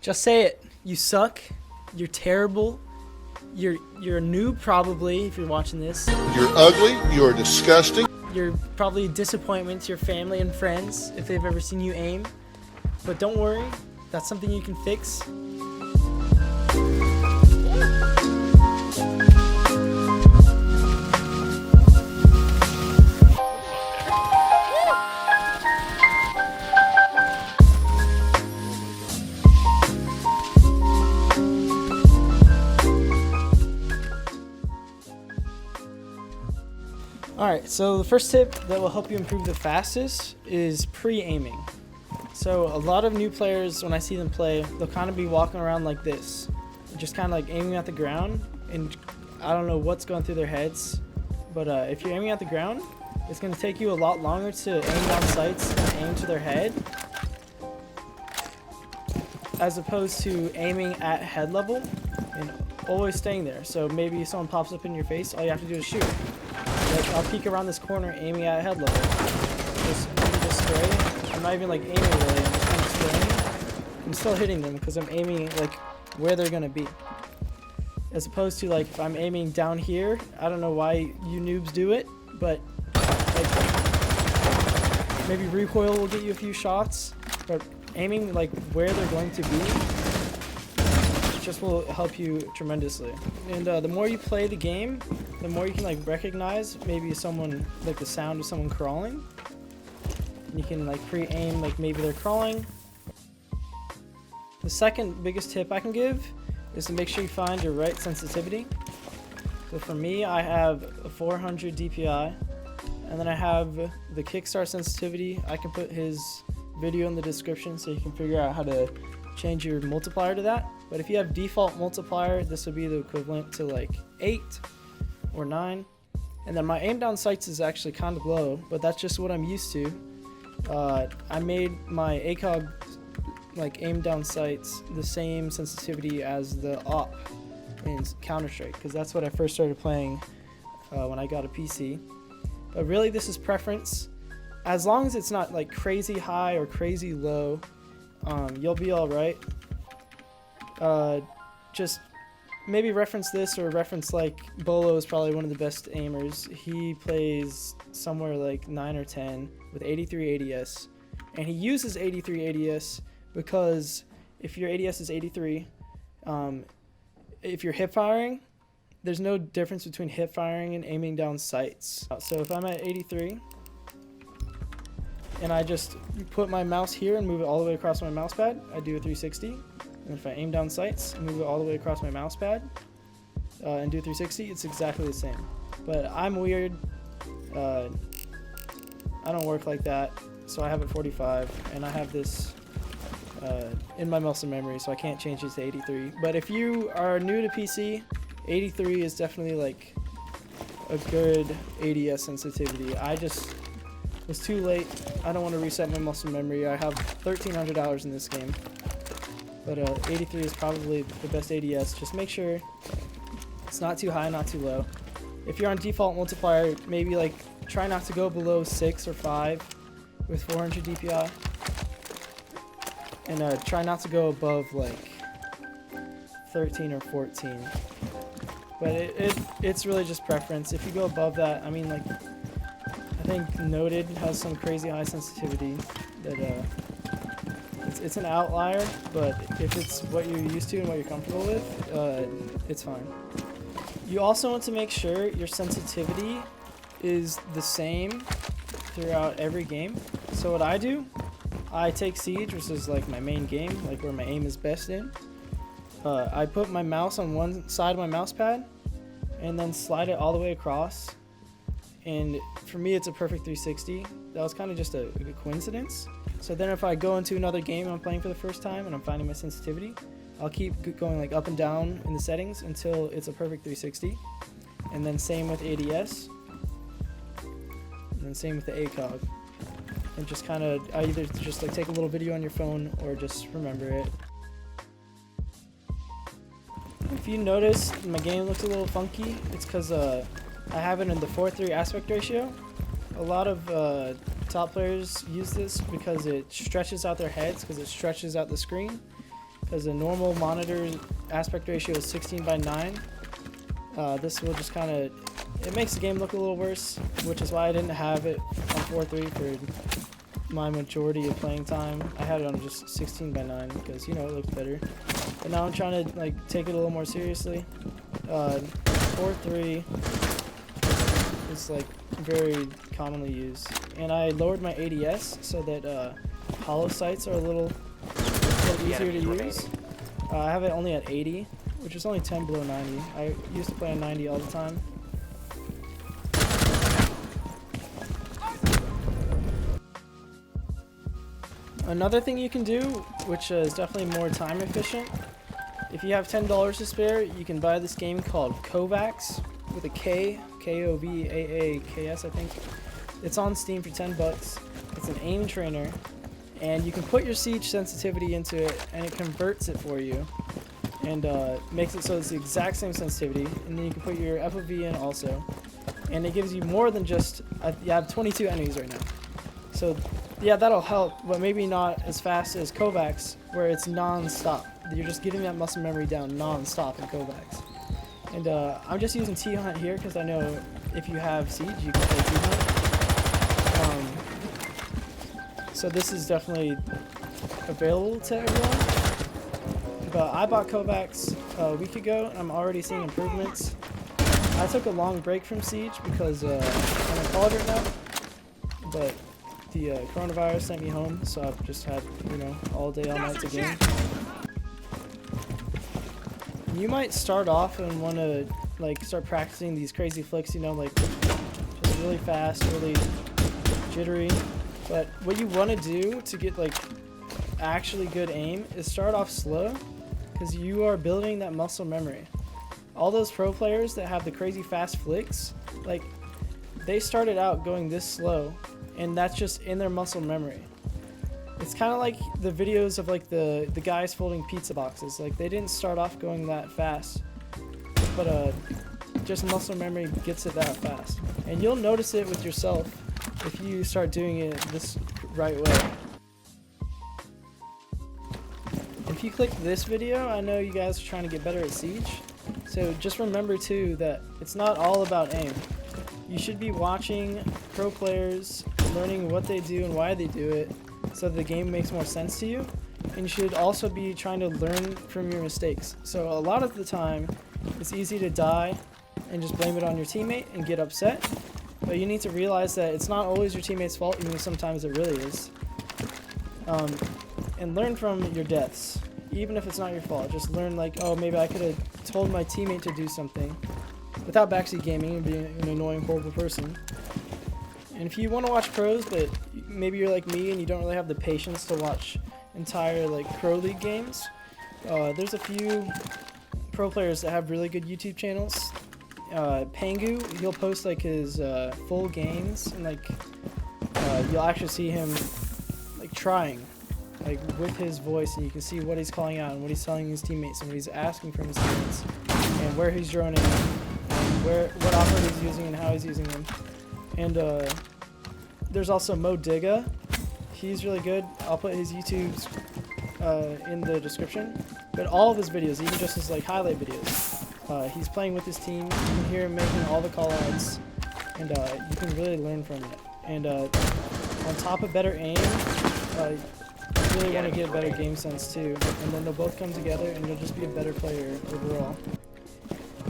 Just say it. You suck. You're terrible. You're a noob probably if you're watching this. You're ugly. You're disgusting. You're probably a disappointment to your family and friends if they've ever seen you aim. But don't worry, that's something you can fix. Alright, so the first tip that will help you improve the fastest is pre-aiming. So a lot of new players, when I see them play, they'll kind of be walking around like this, just kind of like aiming at the ground, and I don't know what's going through their heads, but if you're aiming at the ground, it's going to take you a lot longer to aim down sights and aim to their head, as opposed to aiming at head level and always staying there. So maybe someone pops up in your face, all you have to do is shoot. Like, I'll peek around this corner aiming at head level. Just spray. I'm not even like aiming really, I'm just kind of spraying. I'm still hitting them because I'm aiming like where they're gonna be. As opposed to like if I'm aiming down here, I don't know why you noobs do it, but like maybe recoil will get you a few shots, but aiming like where they're going to be just will help you tremendously. And the more you play the game, the more you can like recognize maybe someone, like the sound of someone crawling. And you can like pre-aim like maybe they're crawling. The second biggest tip I can give is to make sure you find your right sensitivity. So for me, I have a 400 DPI, and then I have the Kickstart sensitivity. I can put his video in the description so you can figure out how to change your multiplier to that. But if you have default multiplier, this would be the equivalent to like 8 or 9. And then my aim down sights is actually kind of low, but that's just what I'm used to. I made my ACOG like aim down sights the same sensitivity as the op in Counter-Strike, because that's what I first started playing when I got a PC. But really this is preference. As long as it's not like crazy high or crazy low, you'll be alright. Just maybe reference this, or reference like Bolo is probably one of the best aimers. He plays somewhere like 9 or 10 with 83 ADS, and he uses 83 ADS because if your ADS is 83, if you're hip firing, there's no difference between hip firing and aiming down sights. So if I'm at 83 and I just put my mouse here and move it all the way across my mouse pad, I do a 360. And if I aim down sights and move it all the way across my mouse pad and do 360, it's exactly the same. But I'm weird. I don't work like that. So I have it 45, and I have this in my muscle memory, so I can't change it to 83. But if you are new to PC, 83 is definitely like a good ADS sensitivity. I just was too late. I don't want to reset my muscle memory. I have $1,300 in this game. But 83 is probably the best ADS. Just make sure it's not too high, not too low. If you're on default multiplier, maybe like try not to go below 6 or 5 with 400 DPI. And try not to go above like 13 or 14. But it's really just preference. If you go above that, I mean, like, I think Noted has some crazy high sensitivity that it's an outlier, but if it's what you're used to and what you're comfortable with, it's fine. You also want to make sure your sensitivity is the same throughout every game. So what I do, I take Siege, which is like my main game, like where my aim is best in. I put my mouse on one side of my mouse pad and then slide it all the way across. And for me, it's a perfect 360. That was kind of just a coincidence. So then if I go into another game I'm playing for the first time and I'm finding my sensitivity, I'll keep going like up and down in the settings until it's a perfect 360. And then same with ADS. And then same with the ACOG. And just kind of, I either just like take a little video on your phone or just remember it. If you notice my game looks a little funky, it's because I have it in the 4:3 aspect ratio. A lot of top players use this because it stretches out their heads, because it stretches out the screen. because a normal monitor aspect ratio is 16:9. This will just kind of, it makes the game look a little worse, which is why I didn't have it on 4:3 for my majority of playing time. I had it on just 16:9 because, you know, it looks better. But now I'm trying to like take it a little more seriously. 4:3 is like very commonly used, and I lowered my ADS so that hollow sights are a little easier to use. I have it only at 80, which is only 10 below 90. I used to play on 90 all the time. Another thing you can do, which is definitely more time efficient, if you have $10 to spare, you can buy this game called Kovacs with a K, Kovaaks, I think. It's on Steam for 10 bucks. It's an aim trainer, and you can put your siege sensitivity into it, and it converts it for you, and makes it so it's the exact same sensitivity. And then you can put your FOV in also, and it gives you more than just. You have 22 enemies right now, so yeah, that'll help, but maybe not as fast as Kovacs, where it's non-stop. You're just getting that muscle memory down non-stop in Kovacs. And I'm just using T-Hunt here because I know if you have Siege, you can play T-Hunt. So this is definitely available to everyone. But I bought Kovacs a week ago, and I'm already seeing improvements. I took a long break from Siege because I'm in college right now, but the coronavirus sent me home, so I've just had, you know, all day, all night to game. You might start off and want to like start practicing these crazy flicks, you know, like just really fast, really jittery. But what you want to do to get like actually good aim is start off slow, because you are building that muscle memory. All those pro players that have the crazy fast flicks, like they started out going this slow, and that's just in their muscle memory. It's kind of like the videos of like the guys folding pizza boxes. Like they didn't start off going that fast, but just muscle memory gets it that fast. And you'll notice it with yourself if you start doing it this right way. If you click this video, I know you guys are trying to get better at Siege. So just remember too that it's not all about aim. You should be watching pro players, learning what they do and why they do it, so the game makes more sense to you. And you should also be trying to learn from your mistakes. So a lot of the time, it's easy to die and just blame it on your teammate and get upset. But you need to realize that it's not always your teammate's fault, even sometimes it really is. And learn from your deaths, even if it's not your fault. Just learn like, oh, maybe I could have told my teammate to do something without backseat gaming and being an annoying, horrible person. And if you want to watch pros, but maybe you're like me and you don't really have the patience to watch entire like pro league games, there's a few pro players that have really good YouTube channels. Pangu, he'll post like his full games, and like you'll actually see him like trying, like with his voice, and you can see what he's calling out and what he's telling his teammates and what he's asking from his teammates, and where he's droning, and what operator he's using and how he's using them. And there's also Mo Digga. He's really good. I'll put his YouTube's in the description. But all of his videos, even just his like highlight videos, he's playing with his team. You can hear him making all the callouts, and you can really learn from it. And on top of better aim, you really want to get better game sense too. And then they'll both come together, and you'll just be a better player overall.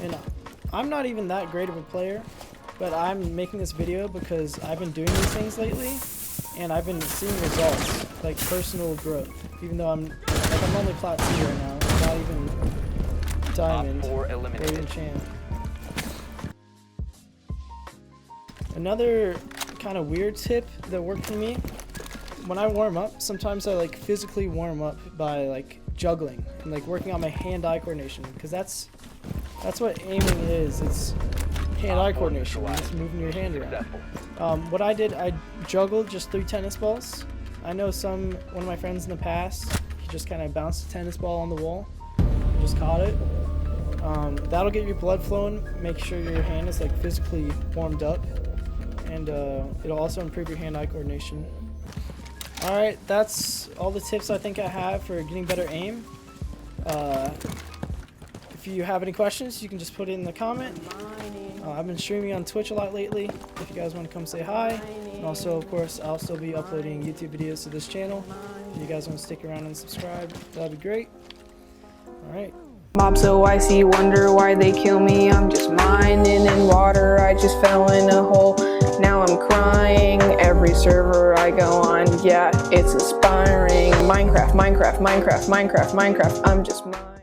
And I'm not even that great of a player, but I'm making this video because I've been doing these things lately, and I've been seeing results, like personal growth. Even though I'm only plat 2 right now, I'm not even diamond or even champ. Another kind of weird tip that worked for me, when I warm up, sometimes I like physically warm up by like juggling and like working on my hand-eye coordination, because that's what aiming is. It's hand-eye coordination, just moving your hand around. What I did, I juggled just 3 tennis balls. I know one of my friends in the past, he just kind of bounced a tennis ball on the wall and just caught it. That'll get your blood flowing, make sure your hand is like physically warmed up, and it'll also improve your hand-eye coordination. Alright, that's all the tips I think I have for getting better aim. If you have any questions, you can just put it in the comment. I've been streaming on Twitch a lot lately, if you guys want to come say hi. And also, of course, I'll still be uploading YouTube videos to this channel. If you guys want to stick around and subscribe, that'd be great. Alright. Mob so icy, wonder why they kill me. I'm just mining in water, I just fell in a hole. Now I'm crying every server I go on. Yeah, it's inspiring. Minecraft, Minecraft, Minecraft, Minecraft, Minecraft. I'm just mining.